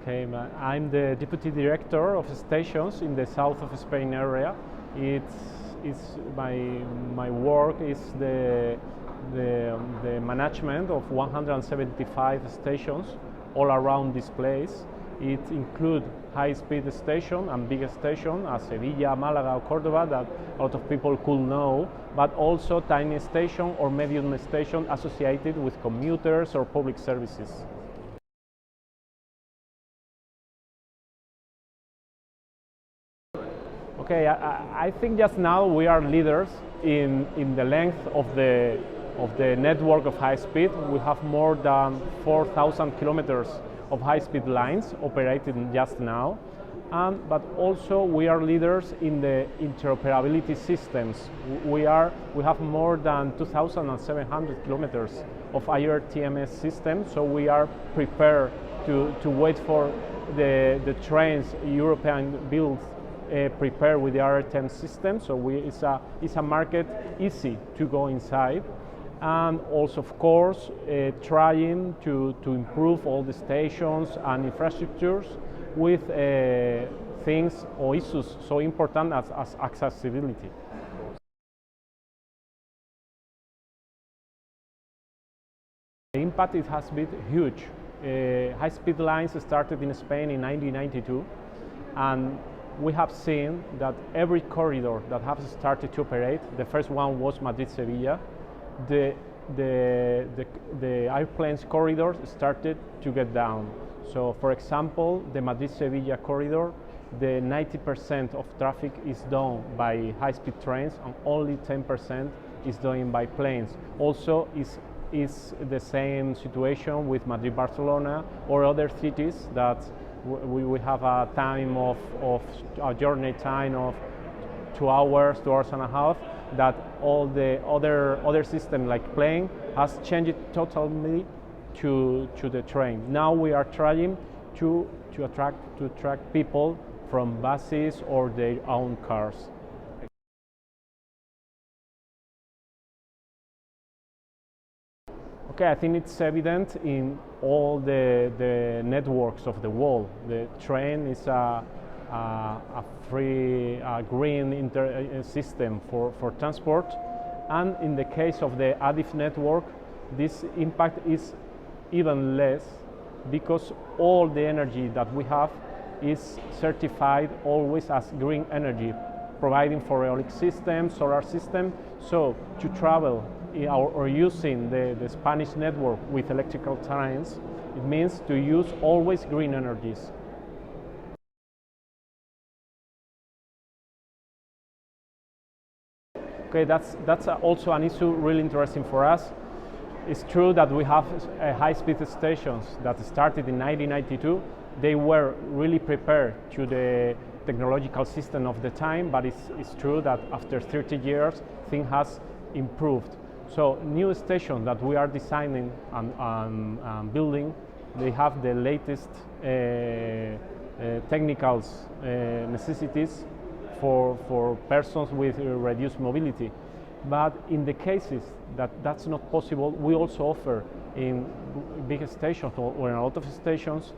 Okay, I'm the deputy director of stations in the south of Spain area. It's my work is the management of 175 stations all around this place. It includes high-speed station and big station as Sevilla, Málaga, or Córdoba that a lot of people could know, but also tiny station or medium station associated with commuters or public services. Okay, I think just now we are leaders in the length of the network of high speed. We have more than 4,000 kilometers of high-speed lines operated just now, but also we are leaders in the interoperability systems. We have more than 2,700 kilometers of IRTMS systems, so we are prepared to wait for the trains European built prepare with the RTM system, so it's a market easy to go inside, and also of course trying to improve all the stations and infrastructures with things or issues so important as accessibility. The impact it has been huge. High-speed lines started in Spain in 1992, and we have seen that every corridor that has started to operate, the first one was Madrid-Sevilla, the airplanes corridors started to get down. So for example, the Madrid-Sevilla corridor, the 90% of traffic is done by high-speed trains and only 10% is done by planes. Also is the same situation with Madrid-Barcelona or other cities that we have a time of a journey time of 2 hours, 2 hours and a half, that all the other system like plane has changed totally to the train. Now we are trying to attract people from buses or their own cars. Okay, I think it's evident in all the networks of the world. The train is a free, green system for transport, and in the case of the Adif network, this impact is even less because all the energy that we have is certified always as green energy, providing for aeolic system, solar system. So to travel or using the Spanish network with electrical trains, it means to use always green energies. Okay, that's also an issue really interesting for us. It's true that we have high-speed stations that started in 1992. They were really prepared to the technological system of the time, but it's true that after 30 years, things has improved. So new stations that we are designing and building, they have the latest technical necessities for persons with reduced mobility. But in the cases that that's not possible, we also offer in big stations or in a lot of stations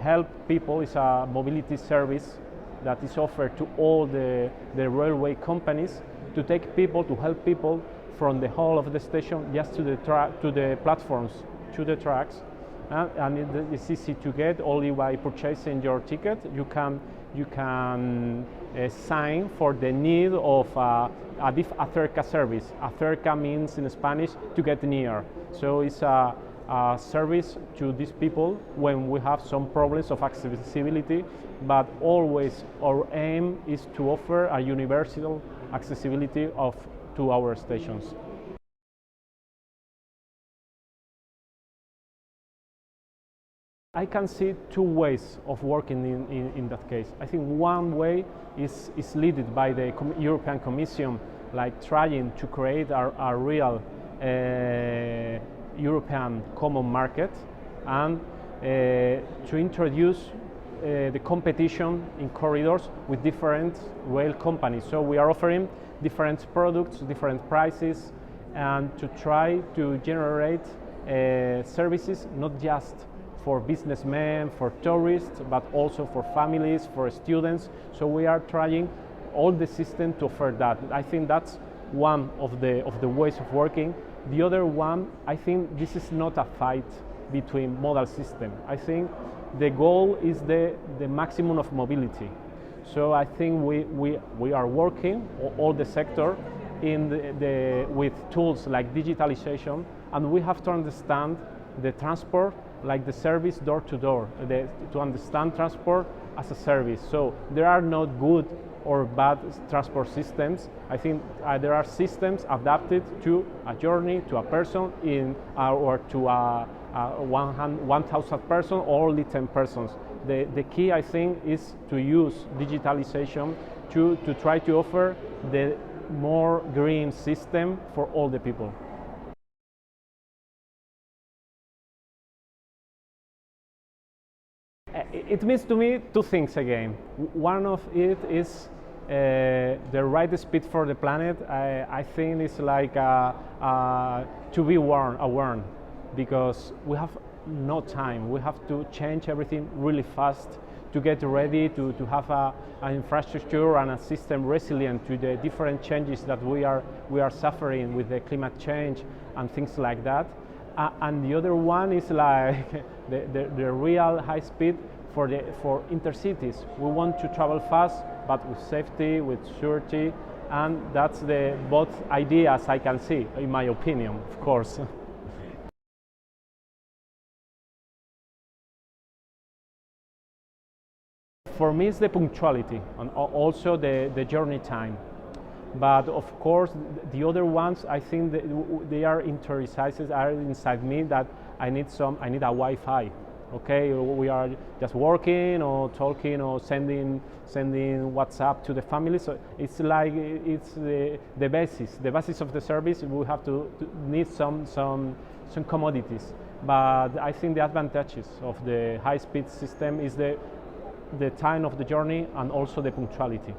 help people. It's a mobility service that is offered to all the railway companies to take people, to help people from the hall of the station just to the platforms, to the tracks, and it's easy to get. Only by purchasing your ticket, you can sign for the need of Adif acerca service. Acerca means in Spanish to get near. So it's a service to these people when we have some problems of accessibility, but always our aim is to offer a universal accessibility to our stations. I can see two ways of working in that case. I think one way is led by the European Commission, like trying to create a real European common market and to introduce the competition in corridors with different rail companies. So we are offering different products, different prices, and to try to generate services not just for businessmen, for tourists, but also for families, for students. So we are trying all the system to offer that. I think that's one of the ways of working. The other one, I think this is not a fight between modal system. I think the goal is the maximum of mobility. So I think we are working, all the sector, with tools like digitalization, and we have to understand the transport like the service door to door, to understand transport as a service. So there are not good or bad transport systems. I think there are systems adapted to a journey, to a person, or to a 1,000 person or only 10 persons. The key, I think, is to use digitalization to try to offer the more green system for all the people. It means to me two things again. One of it is the right speed for the planet. I think it's like to be aware, because we have no time. We have to change everything really fast to get ready to have an infrastructure and a system resilient to the different changes that we are suffering with the climate change and things like that. And the other one is like the real high speed for intercities. We want to travel fast, but with safety, with surety, and that's the both ideas I can see, in my opinion, of course. For me, it's the punctuality and also the journey time. But of course, the other ones, I think they are interiorized, are inside me, that I need a Wi-Fi. Okay, we are just working or talking or sending WhatsApp to the family. So it's like it's the basis of the service. We have to need some commodities. But I think the advantages of the high-speed system is the time of the journey and also the punctuality.